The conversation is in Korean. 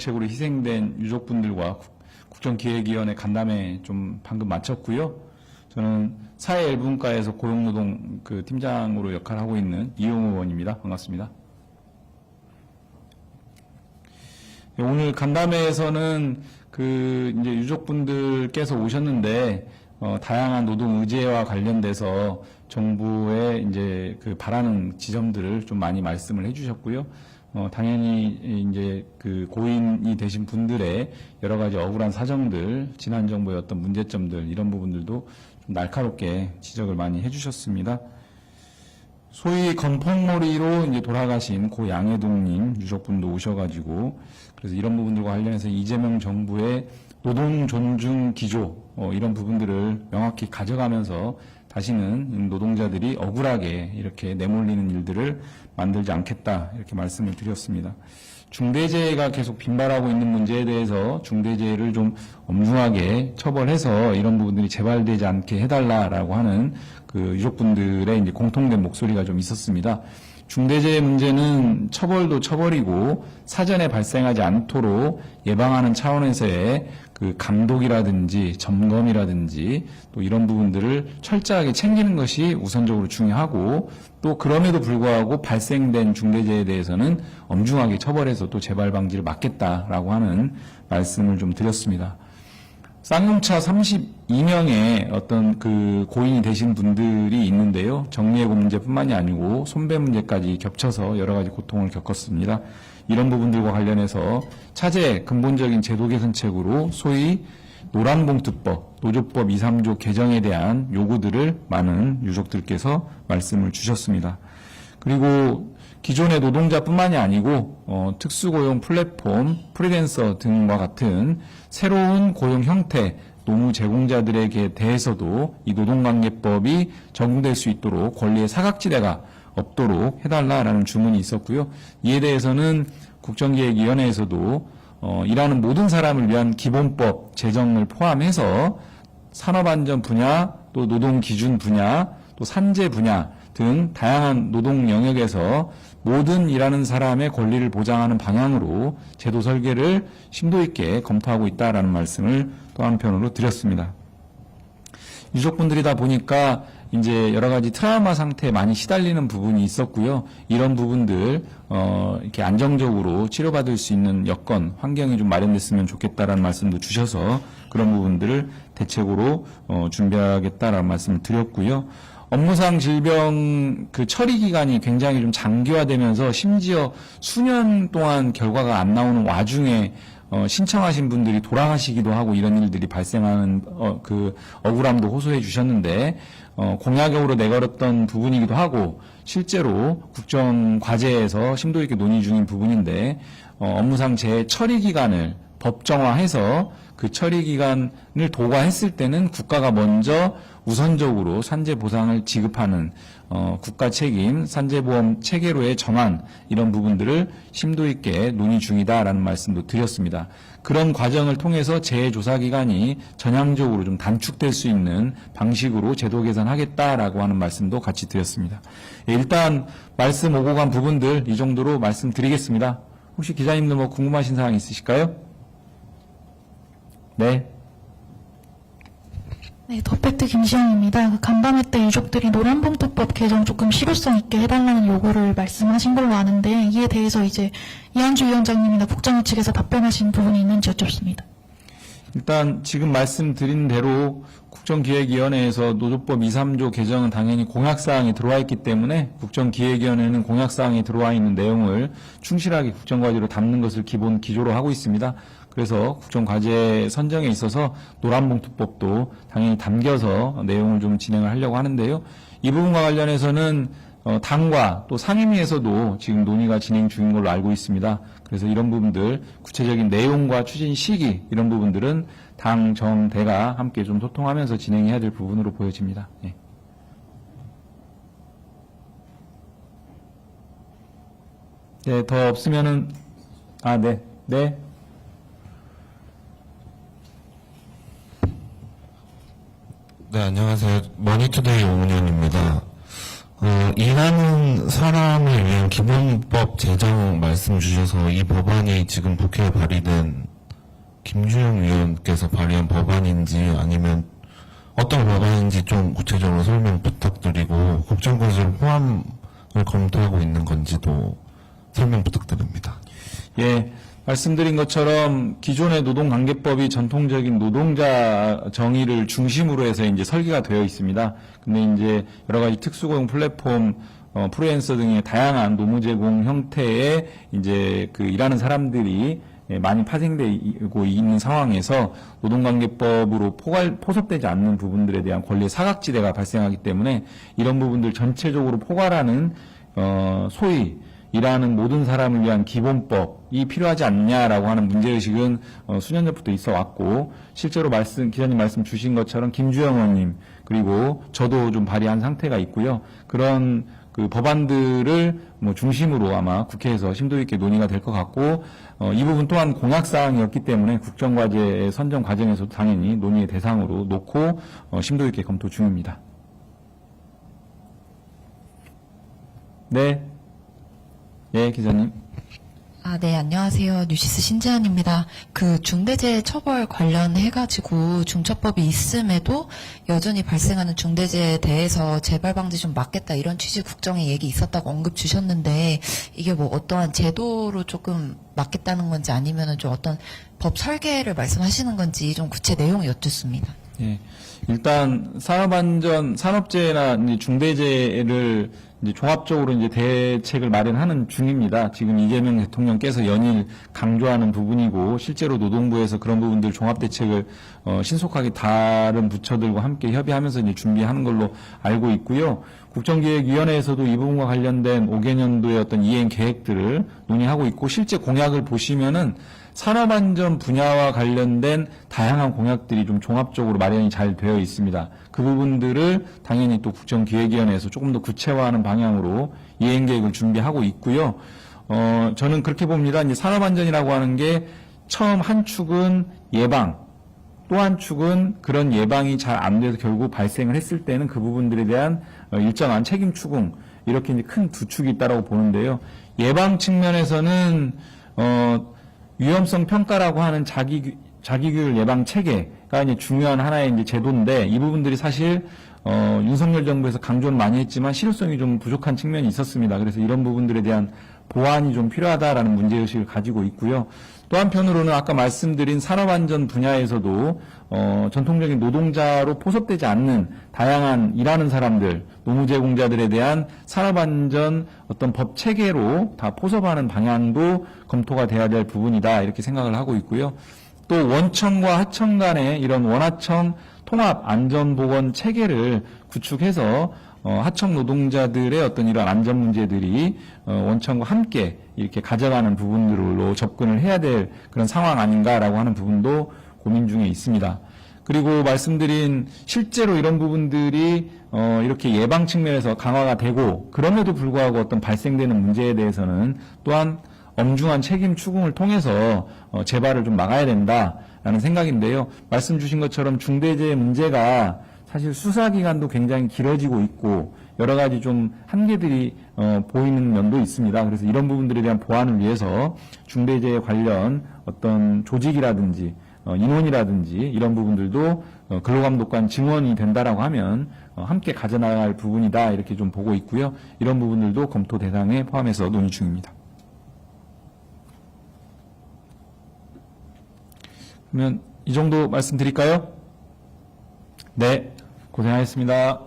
정책으로 희생된 유족분들과 국정기획위원회 간담회 좀 방금 마쳤고요. 저는 사회일분과에서 고용노동 팀장으로 역할하고 있는 이용우 의원입니다. 반갑습니다. 오늘 간담회에서는 이제 유족분들께서 오셨는데 다양한 노동 의제와 관련돼서 정부의 이제 바라는 지점들을 좀 많이 말씀을 해주셨고요. 당연히 이제 고인이 되신 분들의 여러 가지 억울한 사정들, 지난 정부의 어떤 문제점들 이런 부분들도 좀 날카롭게 지적을 많이 해주셨습니다. 소위 건폭머리로 이제 돌아가신 고 양해동님 유족분도 오셔가지고 그래서 이런 부분들과 관련해서 이재명 정부의 노동 존중 기조 이런 부분들을 명확히 가져가면서 다시는 노동자들이 억울하게 이렇게 내몰리는 일들을 만들지 않겠다 이렇게 말씀을 드렸습니다. 중대재해가 계속 빈발하고 있는 문제에 대해서 중대재해를 좀 엄중하게 처벌해서 이런 부분들이 재발되지 않게 해달라라고 하는 유족분들의 이제 공통된 목소리가 좀 있었습니다. 중대재해 문제는 처벌도 처벌이고 사전에 발생하지 않도록 예방하는 차원에서의 감독이라든지 점검이라든지 또 이런 부분들을 철저하게 챙기는 것이 우선적으로 중요하고 또 그럼에도 불구하고 발생된 중대재해에 대해서는 엄중하게 처벌해서 또 재발 방지를 막겠다라고 하는 말씀을 좀 드렸습니다. 쌍용차 32명의 어떤 고인이 되신 분들이 있는데요. 정리해고 문제뿐만이 아니고 손배 문제까지 겹쳐서 여러 가지 고통을 겪었습니다. 이런 부분들과 관련해서 차제 근본적인 제도 개선책으로 소위 노란봉투법, 노조법 2, 3조 개정에 대한 요구들을 많은 유족들께서 말씀을 주셨습니다. 그리고 기존의 노동자뿐만이 아니고 특수고용 플랫폼, 프리랜서 등과 같은 새로운 고용 형태, 노무 제공자들에게 대해서도 이 노동관계법이 적용될 수 있도록 권리의 사각지대가 없도록 해달라라는 주문이 있었고요. 이에 대해서는 국정기획위원회에서도 일하는 모든 사람을 위한 기본법 제정을 포함해서 산업안전 분야, 또 노동기준 분야, 또 산재 분야 등 다양한 노동 영역에서 모든 일하는 사람의 권리를 보장하는 방향으로 제도 설계를 심도 있게 검토하고 있다라는 말씀을 또 한편으로 드렸습니다. 유족분들이다 보니까 이제 여러 가지 트라우마 상태에 많이 시달리는 부분이 있었고요. 이런 부분들 이렇게 안정적으로 치료받을 수 있는 여건, 환경이 좀 마련됐으면 좋겠다라는 말씀도 주셔서 그런 부분들을 대책으로 준비하겠다라는 말씀을 드렸고요. 업무상 질병 처리 기간이 굉장히 좀 장기화되면서 심지어 수년 동안 결과가 안 나오는 와중에 신청하신 분들이 돌아가시기도 하고 이런 일들이 발생하는 억울함도 호소해 주셨는데 공약으로 내걸었던 부분이기도 하고 실제로 국정 과제에서 심도 있게 논의 중인 부분인데 업무상 재해 처리 기간을 법정화해서 그 처리 기간을 도과했을 때는 국가가 먼저 우선적으로 산재 보상을 지급하는 국가 책임 산재보험 체계로의 정한 이런 부분들을 심도 있게 논의 중이다라는 말씀도 드렸습니다. 그런 과정을 통해서 재해 조사 기간이 전향적으로 좀 단축될 수 있는 방식으로 제도 개선하겠다라고 하는 말씀도 같이 드렸습니다. 일단 말씀 오고 간 부분들 이 정도로 말씀드리겠습니다. 혹시 기자님들 뭐 궁금하신 사항 있으실까요? 네. 네, 더팩트 김시영입니다. 간담회 때 유족들이 노란봉투법 개정 조금 실효성 있게 해달라는 요구를 말씀하신 걸로 아는데 이에 대해서 이제 이한주 위원장님이나 국정위 측에서 답변하신 부분이 있는지 여쭙습니다. 일단 지금 말씀드린 대로 국정기획위원회에서 노조법 2, 3조 개정은 당연히 공약사항이 들어와 있기 때문에 국정기획위원회는 공약사항이 들어와 있는 내용을 충실하게 국정과제로 담는 것을 기본 기조로 하고 있습니다. 그래서 국정과제 선정에 있어서 노란봉투법도 당연히 담겨서 내용을 좀 진행을 하려고 하는데요. 이 부분과 관련해서는 당과 또 상임위에서도 지금 논의가 진행 중인 걸로 알고 있습니다. 그래서 이런 부분들 구체적인 내용과 추진 시기 이런 부분들은 당 정대가 함께 좀 소통하면서 진행해야 될 부분으로 보여집니다. 네. 네, 더 없으면은 네. 네, 안녕하세요. 머니투데이 오은현입니다. 일하는 사람을 위한 기본법 제정 말씀 주셔서 이 법안이 지금 국회에 발의된 김주영 의원께서 발의한 법안인지 아니면 어떤 법안인지 좀 구체적으로 설명 부탁드리고 국정과제로 포함을 검토하고 있는 건지도 설명 부탁드립니다. 예, 말씀드린 것처럼 기존의 노동관계법이 전통적인 노동자 정의를 중심으로 해서 이제 설계가 되어 있습니다. 근데 이제 여러 가지 특수고용 플랫폼, 프리랜서 등의 다양한 노무 제공 형태의 이제 그 일하는 사람들이 많이 파생되고 있는 상황에서 노동관계법으로 포섭되지 않는 부분들에 대한 권리의 사각지대가 발생하기 때문에 이런 부분들 전체적으로 포괄하는 소위 일하는 모든 사람을 위한 기본법이 필요하지 않냐라고 하는 문제의식은 수년 전부터 있어 왔고 실제로 기자님 말씀 주신 것처럼 김주영 의원님 그리고 저도 좀 발의한 상태가 있고요. 그런 그 법안들을 뭐 중심으로 아마 국회에서 심도 있게 논의가 될 것 같고 이 부분 또한 공약사항이었기 때문에 국정과제 선정 과정에서도 당연히 논의의 대상으로 놓고 심도 있게 검토 중입니다. 네. 예, 기자님. 네, 안녕하세요. 뉴시스 신지연입니다. 그 중대재해 처벌 관련해가지고 중처법이 있음에도 여전히 발생하는 중대재해에 대해서 재발 방지 좀 막겠다 이런 취지 국정에 얘기 있었다고 언급 주셨는데 이게 뭐 어떠한 제도로 조금 막겠다는 건지 아니면은 좀 어떤 법 설계를 말씀하시는 건지 좀 구체 내용 여쭙습니다. 예. 일단 산업재해나 이제 중대재해를 이제 종합적으로 이제 대책을 마련하는 중입니다. 지금 이재명 대통령께서 연일 강조하는 부분이고 실제로 노동부에서 그런 부분들 종합 대책을 신속하게 다른 부처들과 함께 협의하면서 이제 준비하는 걸로 알고 있고요. 국정기획위원회에서도 이 부분과 관련된 5개년도의 어떤 이행 계획들을 논의하고 있고 실제 공약을 보시면은 산업안전 분야와 관련된 다양한 공약들이 좀 종합적으로 마련이 잘 되어 있습니다. 그 부분들을 당연히 또 국정기획위원회에서 조금 더 구체화하는 방향으로 이행계획을 준비하고 있고요. 저는 그렇게 봅니다. 이제 산업안전이라고 하는 게 처음 한 축은 예방, 또 한 축은 그런 예방이 잘 안 돼서 결국 발생을 했을 때는 그 부분들에 대한 일정한 책임 추궁, 이렇게 이제 큰 두 축이 있다라고 보는데요. 예방 측면에서는 위험성 평가라고 하는 자기규율 예방 체계가 이제 중요한 하나의 이제 제도인데 이 부분들이 사실 윤석열 정부에서 강조는 많이 했지만 실효성이 좀 부족한 측면이 있었습니다. 그래서 이런 부분들에 대한 보완이 좀 필요하다라는 문제의식을 가지고 있고요. 또 한편으로는 아까 말씀드린 산업안전 분야에서도 전통적인 노동자로 포섭되지 않는 다양한 일하는 사람들, 노무 제공자들에 대한 산업안전 어떤 법 체계로 다 포섭하는 방향도 검토가 돼야 될 부분이다 이렇게 생각을 하고 있고요. 또 원청과 하청 간의 이런 원하청 통합 안전보건 체계를 구축해서 하청 노동자들의 어떤 이런 안전 문제들이 원청과 함께 이렇게 가져가는 부분들로 접근을 해야 될 그런 상황 아닌가라고 하는 부분도 고민 중에 있습니다. 그리고 말씀드린 실제로 이런 부분들이 이렇게 예방 측면에서 강화가 되고 그럼에도 불구하고 어떤 발생되는 문제에 대해서는 또한 엄중한 책임 추궁을 통해서 재발을 좀 막아야 된다라는 생각인데요. 말씀 주신 것처럼 중대재해 문제가 사실 수사기간도 굉장히 길어지고 있고 여러 가지 좀 한계들이 보이는 면도 있습니다. 그래서 이런 부분들에 대한 보완을 위해서 중대재해 관련 어떤 조직이라든지 인원이라든지 이런 부분들도 근로감독관 증원이 된다라고 하면 함께 가져나갈 부분이다 이렇게 좀 보고 있고요. 이런 부분들도 검토 대상에 포함해서 논의 중입니다. 그러면 이 정도 말씀드릴까요? 네, 고생하셨습니다.